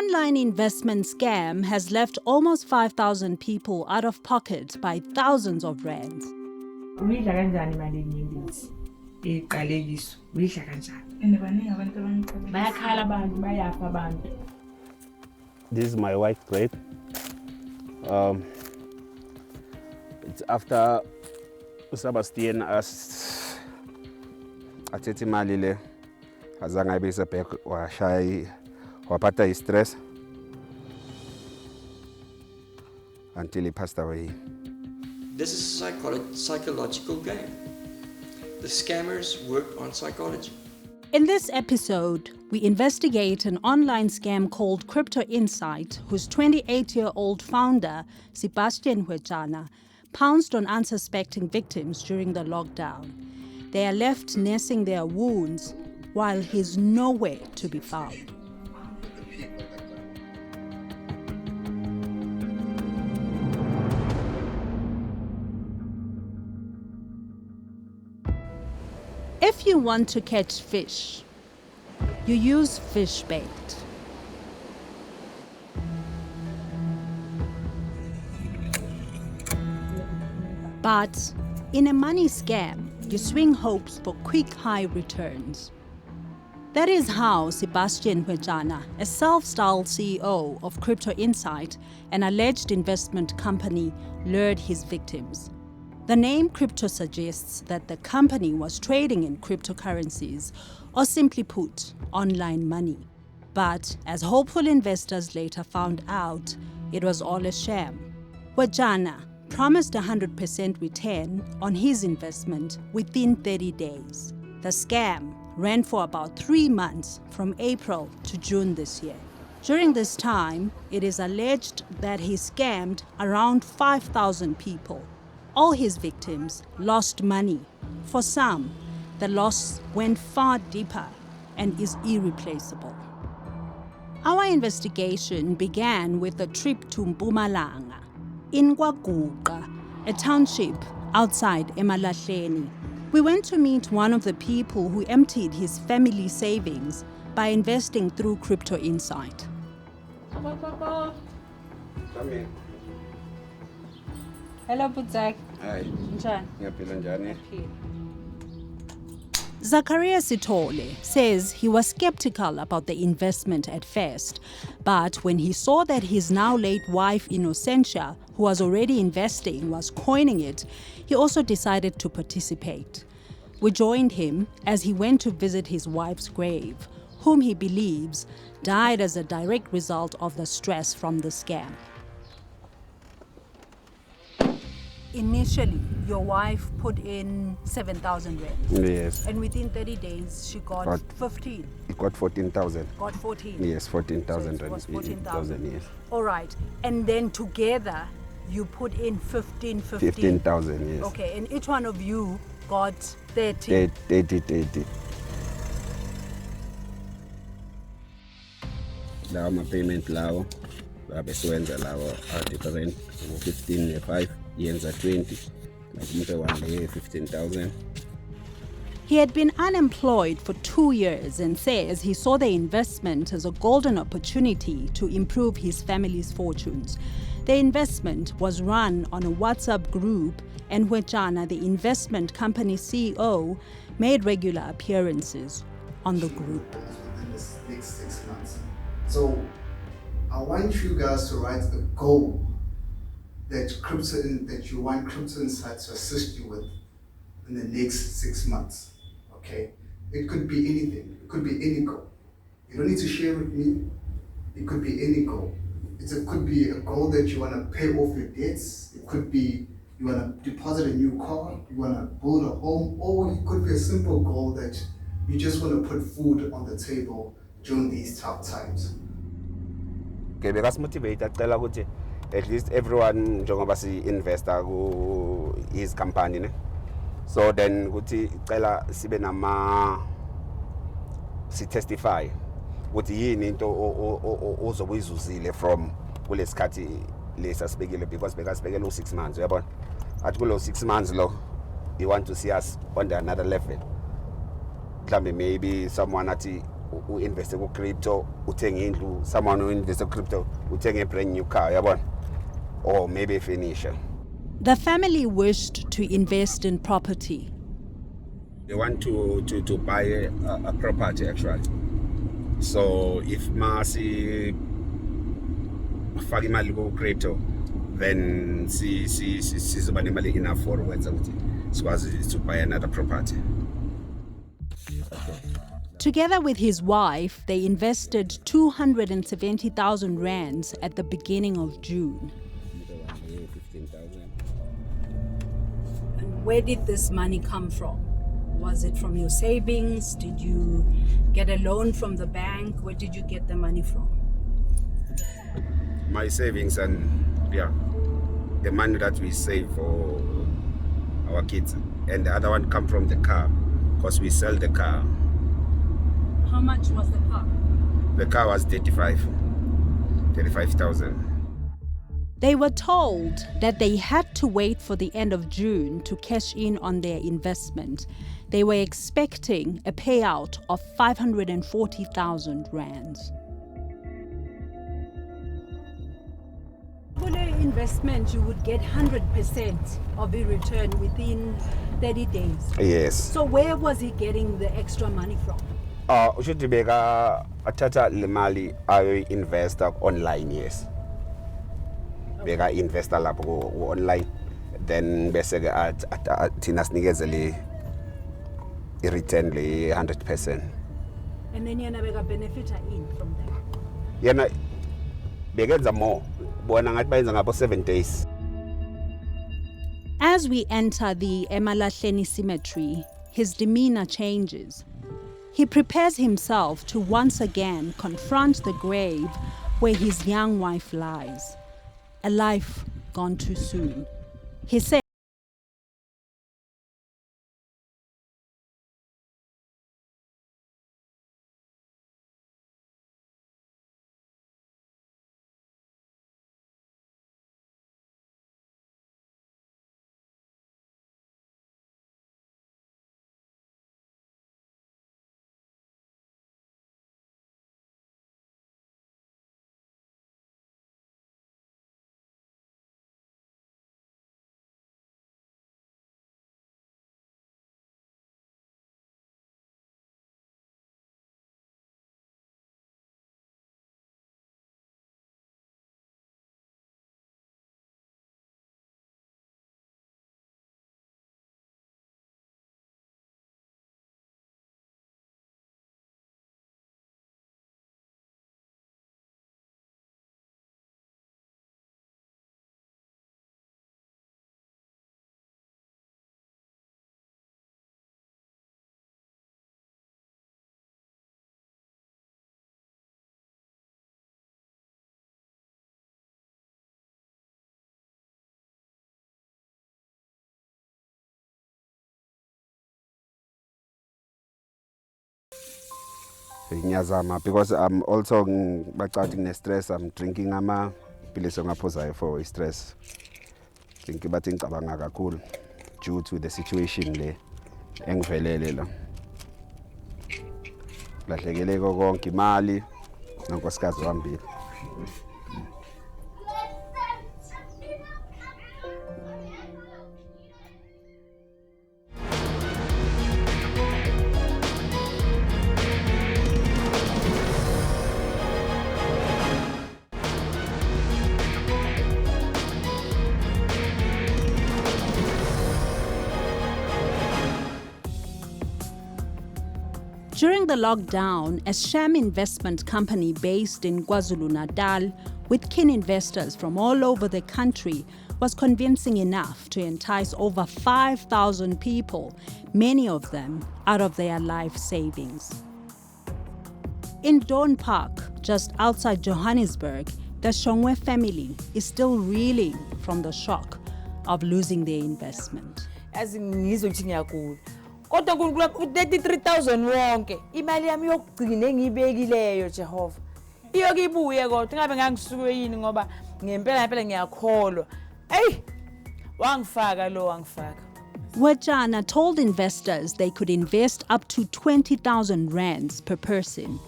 online investment scam has left almost 5,000 people out of pocket by thousands of rands. Uyidla kanjani imali eningi iqalekiso uyidla kanjani baningi abantu bayakhala abantu bayafa abantu. This is my wife's grave. It's after Sebastian asked athethe imali le azange ayibuyise back waphatha stress until he passed away. This is a psychological game. The scammers work on psychology. In this episode, we investigate an online scam called Crypto Insight, whose 28-year-old founder, Sebastian Hwejana, pounced on unsuspecting victims during the lockdown. They are left nursing their wounds while he's nowhere to be found. If you want to catch fish, you use fish bait. But in a money scam, you swing hopes for quick high returns. That is how Sebastian Hwejana, a self-styled CEO of Crypto Insight, an alleged investment company, lured his victims. The name crypto suggests that the company was trading in cryptocurrencies, or simply put, online money. But as hopeful investors later found out, it was all a sham. Hwejana promised 100% return on his investment within 30 days. The scam ran for about 3 months, from April to June this year. During this time, it is alleged that he scammed around 5,000 people. All his victims lost money. For some, the loss went far deeper and is irreplaceable. Our investigation began with a trip to Mpumalanga, in KwaGuqa, a township outside eMalahleni. We went to meet one of the people who emptied his family savings by investing through Crypto Insight. Come in. Hello, Budzak. Hi. Ngiyaphila njani? Zakaria Sitole says he was skeptical about the investment at first, but when he saw that his now late wife Innocentia, who was already investing, was coining it, he also decided to participate. We joined him as he went to visit his wife's grave, whom he believes died as a direct result of the stress from the scam. Initially, your wife put in 7,000 rand. Yes. And within 30 days, she got 15. Got 14,000. Got 14. Yes, 14,000. So it was 14,000. Yes. All right. And then together, you put in 15. 15,000, yes. Okay. And each one of you got 30. 30. Lawo ma-payment lawo abesiwenza lawo different 15 5 yenza 20 like umuntu 15,000. He had been unemployed for 2 years and says he saw the investment as a golden opportunity to improve his family's fortunes. The investment was run on a WhatsApp group, and Hwejana, the investment company CEO, made regular appearances on the group. Within this next 6 months. So I want you guys to write a goal that you want Crypto Insight to assist you with in the next 6 months. Okay? It could be anything. It could be any goal. You don't need to share with me. It could be any goal. It could be a goal that you want to pay off your debts. It could be you want to deposit a new car. You want to build a home. Or it could be a simple goal that you just want to put food on the table during these tough times. Okay, because motivate acela ukuthi at least everyone njengoba si-investor ku-his company ne, so then ukuthi icela sibe si-testify ukuthi yini into ozobe uyizuzile from kulesikhathi lesi asibekile, because bekasibekele u6 months uyabona, athi kulo 6 months lo you want to see us on another level. Mhlambe maybe someone athi who invest in crypto, who take into someone who invests in crypto, who take a brand new car, yeah, or maybe finish. The family wished to invest in property. They want to buy a property actually. So if Masi faki imali ku crypto, then sizoba nemali enough for ukwenza ukuthi sikwazi to buy another property. Together with his wife, they invested 270,000 rands at the beginning of June. And where did this money come from? Was it from your savings? Did you get a loan from the bank? Where did you get the money from? My savings and the money that we save for our kids, and the other one come from the car because we sell the car. How much was the car? The car was 35,000. They were told that they had to wait for the end of June to cash in on their investment. They were expecting a payout of 540,000 rands. For the investment, you would get 100% of the return within 30 days. Yes. So where was he getting the extra money from? Ushuthi beka athatha le mali ayo investor online, yes. Beka investor lapho online, then bese ke thina sinikeze le return le 100%. And then yena beka benefit in from there. Yena bekenza more. Bona ngathi bayenza ngabo 7 days. As we enter the Emalahleni cemetery, his demeanor changes. He prepares himself to once again confront the grave where his young wife lies. A life gone too soon. He said, Ngiyazama because I'm also bacathi stress. I'm drinking pilisi ngaphuzayo for stress. Think bathi ngicabanga kakhulu due to the situation le engivelele la. Lahlekele konke imali nankosikazi wami. during the lockdown, a sham investment company based in KwaZulu-Natal with keen investors from all over the country was convincing enough to entice over 5,000 people, many of them out of their life savings. In Dawn Park, just outside Johannesburg, the Shongwe family is still reeling from the shock of losing their investment. As ngizothi ngiyakula kodwa kulula u33,000 wonke imali yami yokugcina engiyibekileyo Jehova iyokibuye kodwa ngabe ngangisuke yini ngoba ngempela ngiyakholwa wangifaka lo wangifaka Wejana told investors they could invest up to 20,000 rands per person.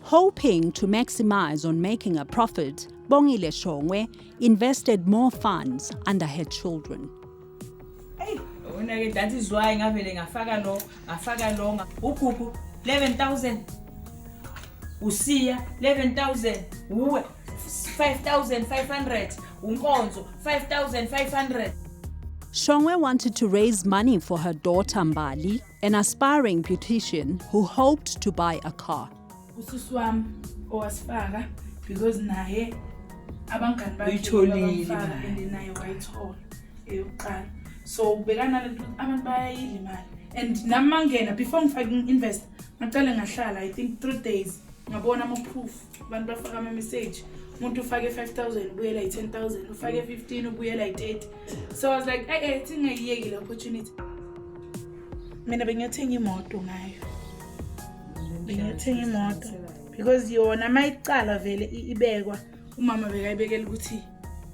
Hoping to maximize on making a profit, Bongile Shongwe invested more funds under her children. That is why ngafaka lo ukhuphu 11,000 usiya 11,000 uwe 5,500 unkonzo 5,500. Shongwe wanted to raise money for her daughter Mbali, an aspiring beautician who hoped to buy a car. Ususu wami owasifaka because naye abangani Uyitholile bafaka and naye wayithola eyokuqala. So ubekana abantu bayayidla imali. And namangena before ngifake invest ngaqale ngahlala I think 3 days ngabona ama proof abantu bafaka ama message. Umuntu ufake 5,000 ubuyela 10,000 ufake 15 ubuyela 30. So I was like hey singayiyeki le opportunity. Mina bengiyathenga imoto ngayo. Bengiyathenga imoto because yona mayicala vele ibekwa umama bekayibekela ukuthi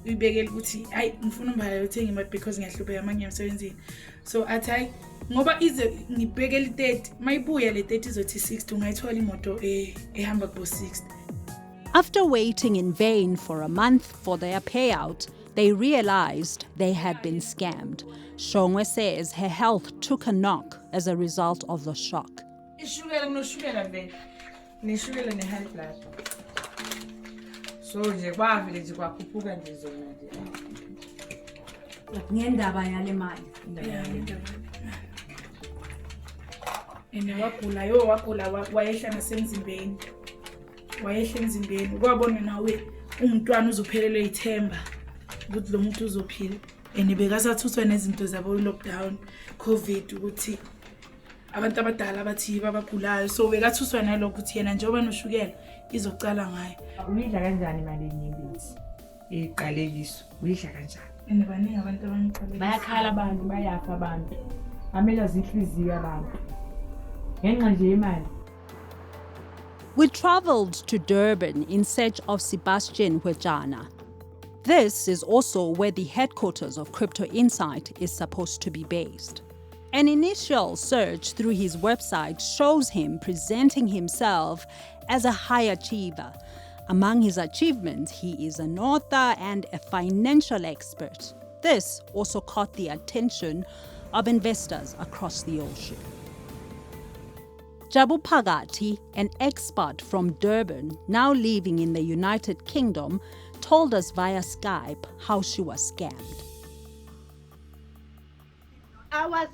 uyibekela ukuthi hayi ngifuna umbala uthenga imoto because ngiyahlupha amanye emsebenzini. So athi hayi ngoba ize ngibekela i30 mayibuya le 30 izothi 60 ungayithola imoto ehamba ku 60. After waiting in vain for a month for their payout, they realized they had been scammed. Shongwe says her health took a knock as a result of the shock. Ishukela kunoshukela vele. Nishukela ne-high blood. So nje kwavele nje kwakhuphuka nje zona nje. Ngendaba yale mali. And wagula wayehla nasemzimbeni. Wayehla emzimbeni. Kwabona nawe umntwana uzophelelwe ithemba ukuthi lo muntu uzophila. And bekasathuthwa nezinto zabo lockdown, COVID ukuthi abantu abadala bathi babagulayo. So bekathuswa nalokho ukuthi yena njengoba noshukela izocala ngayo. Uyidla kanjani imali enyembezi? Iqalekiso. Uyidla kanjani? And baningi abantu abangiqala. Bayakhala abantu, bayafa abantu. Amela zinhliziyo abantu. Ngenxa nje imali. We traveled to Durban in search of Sebastian Wejana. This is also where the headquarters of Crypto Insight is supposed to be based. An initial search through his website shows him presenting himself as a high achiever. Among his achievements, he is an author and a financial expert. This also caught the attention of investors across the ocean. Jabu Phakathi, an expert from Durban, now living in the United Kingdom, told us via Skype how she was scammed. I was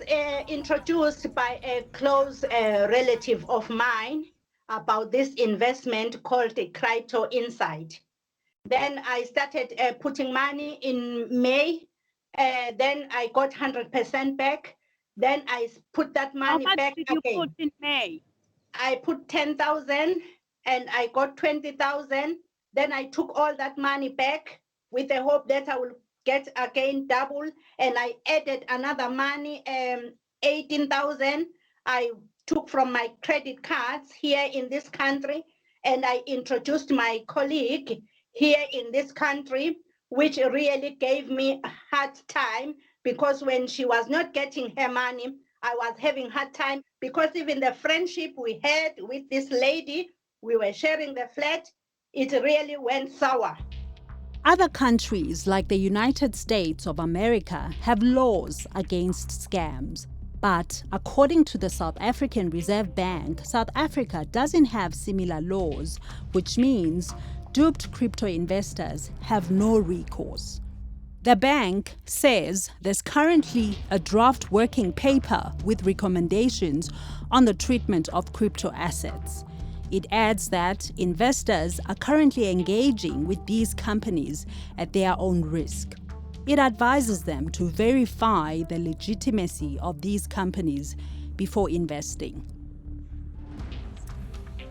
introduced by a close relative of mine about this investment called the Crypto Insight. Then I started putting money in May. Then I got 100% back. Then I put that money back again. How much did you put in May? I put 10,000 and I got 20,000. Then I took all that money back with the hope that I will get again double, and I added another money, 18,000 I took from my credit cards here in this country, and I introduced my colleague here in this country, which really gave me a hard time because when she was not getting her money, I was having hard time because even the friendship we had with this lady, we were sharing the flat, it really went sour. Other countries like the United States of America have laws against scams. But according to the South African Reserve Bank, South Africa doesn't have similar laws, which means duped crypto investors have no recourse. The bank says there's currently a draft working paper with recommendations on the treatment of crypto assets. It adds that investors are currently engaging with these companies at their own risk. It advises them to verify the legitimacy of these companies before investing.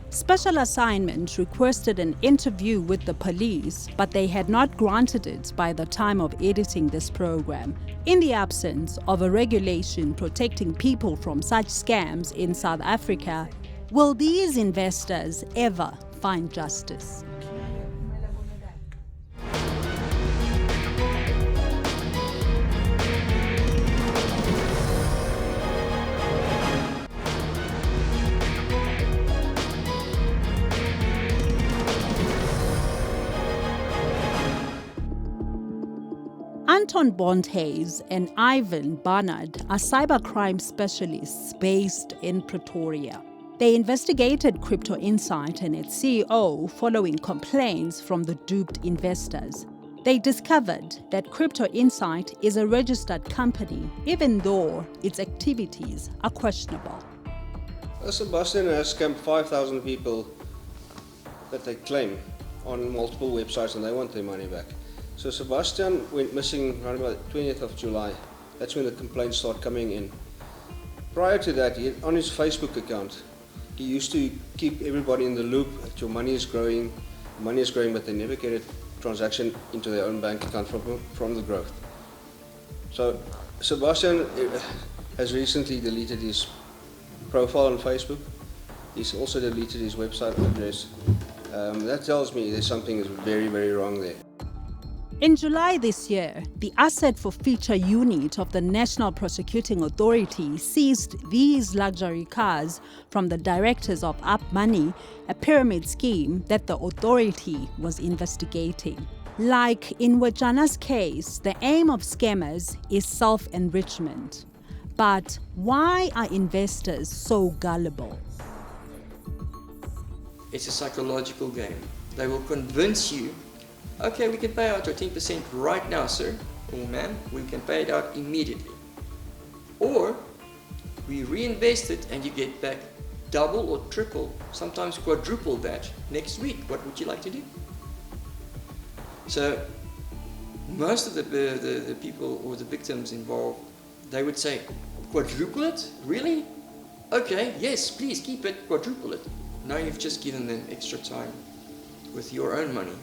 Special Assignment requested an interview with the police, but they had not granted it by the time of editing this program. In the absence of a regulation protecting people from such scams in South Africa, will these investors ever find justice? Anton Bonthase and Ivan Barnard are cybercrime specialists based in Pretoria. They investigated Crypto Insight and its CEO following complaints from the duped investors. They discovered that Crypto Insight is a registered company, even though its activities are questionable. Sebastian has scammed 5,000 people that they claim on multiple websites, and they want their money back. So Sebastian went missing around about the 20th of July. That's when the complaints start coming in. Prior to that, on his Facebook account, he used to keep everybody in the loop that your money is growing, but they never get a transaction into their own bank account from the growth. So Sebastian has recently deleted his profile on Facebook. He's also deleted his website address. That tells me there's something is very, very wrong there. In July this year, the Asset Forfeiture Unit of the National Prosecuting Authority seized these luxury cars from the directors of Up Money, a pyramid scheme that the authority was investigating. Like in Wejana's case, the aim of scammers is self-enrichment. But why are investors so gullible? It's a psychological game. They will convince you, okay, we can pay out your 10% right now, sir, or ma'am, we can pay it out immediately. Or we reinvest it and you get back double or triple, sometimes quadruple that next week. What would you like to do? So most of the people or the victims involved, they would say, quadruple it? Really? Okay, yes, please keep it, quadruple it. Now you've just given them extra time with your own money.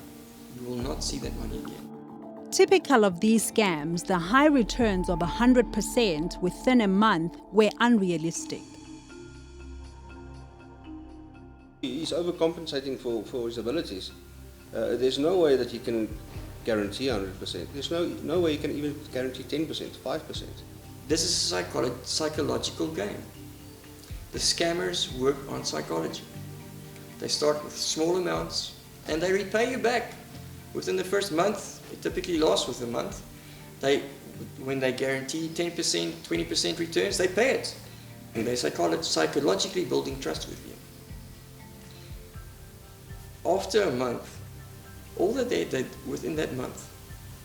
You will not see that money again. Typical of these scams, the high returns of 100% within a month were unrealistic. He's overcompensating for his abilities. There's no way that you can guarantee 100%. There's no way you can even guarantee 10%, 5%. This is a psychological game. The scammers work on psychology. They start with small amounts and they repay you back within the first month. It typically lasts with a month. When they guarantee 10%, 20% returns, they pay it. And they're psychologically building trust with you. After a month, all that they did within that month,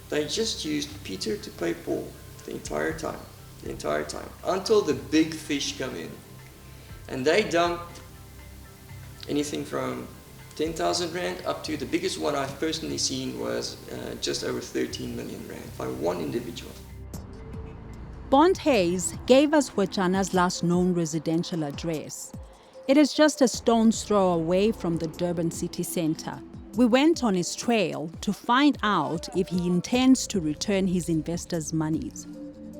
they just used Peter to pay Paul the entire time, until the big fish come in. And they dumped anything from 10,000 Rand up to the biggest one I've personally seen was just over 13 million Rand by one individual. Bonthase gave us Wejana's last known residential address. It is just a stone's throw away from the Durban city centre. We went on his trail to find out if he intends to return his investors' monies.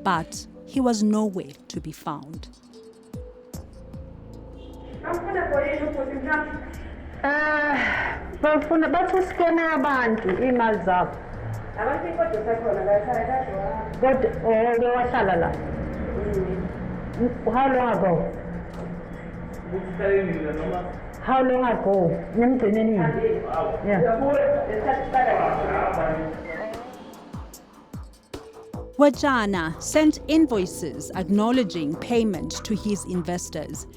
But he was nowhere to be found. Bafuna bathuscana abantu imali zabo. Abantu kodwa khona la Kodwa wahlala la. How long ago? How long ago? Nimgcineni. Yeah. Wejana sent invoices acknowledging payment to his investors.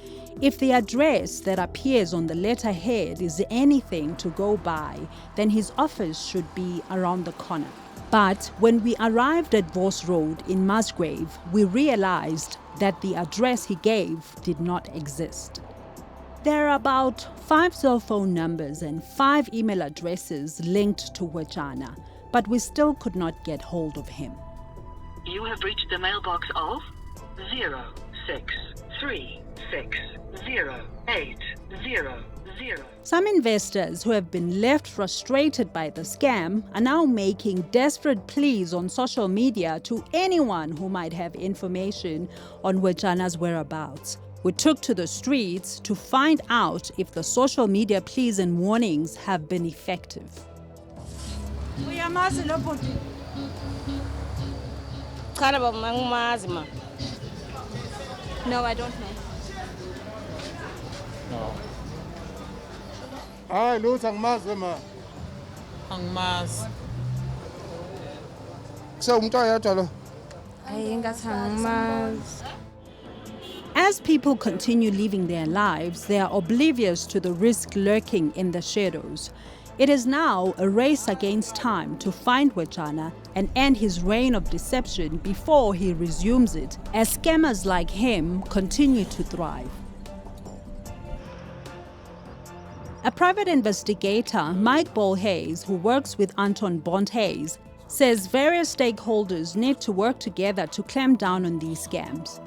If the address that appears on the letterhead is anything to go by, then his office should be around the corner. But when we arrived at Vos Road in Musgrave, we realized that the address he gave did not exist. There are about 5 cell phone numbers and 5 email addresses linked to Wejana, but we still could not get hold of him. You have reached the mailbox of 063608000. Some investors who have been left frustrated by the scam are now making desperate pleas on social media to anyone who might have information on Wejana's whereabouts. We took to the streets to find out if the social media pleas and warnings have been effective. No, I don't know. No. Lutho angimazi ma. Angimazi. As people continue living their lives, they are oblivious to the risk lurking in the shadows. It is now a race against time to find Wetjana and end his reign of deception before he resumes it, as scammers like him continue to thrive. A private investigator, Mike Ball-Hayes, who works with Anton Bond-Hayes, says various stakeholders need to work together to clamp down on these scams.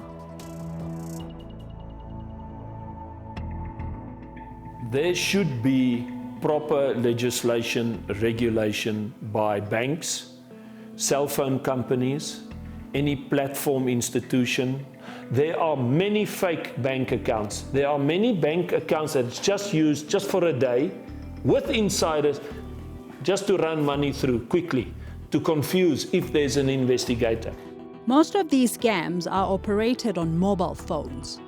There should be proper legislation, regulation by banks, cell phone companies, any platform institution. There are many fake bank accounts. There are many bank accounts that's just used just for a day with insiders just to run money through quickly, to confuse if there's an investigator. Most of these scams are operated on mobile phones.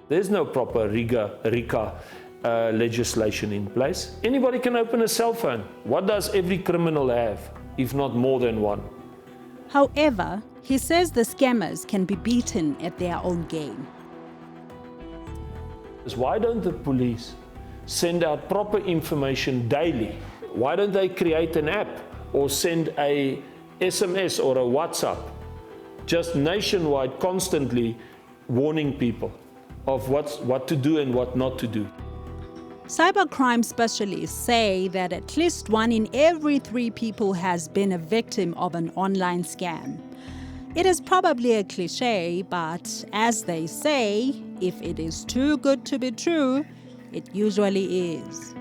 There's no proper RICA legislation in place. Anybody can open a cell phone. What does every criminal have, if not more than one? However, he says the scammers can be beaten at their own game. Why don't the police send out proper information daily? Why don't they create an app or send a SMS or a WhatsApp, just nationwide, constantly warning people of what to do and what not to do? Cybercrime specialists say that at least 1 in every 3 people has been a victim of an online scam. It is probably a cliche, but as they say, if it is too good to be true, it usually is.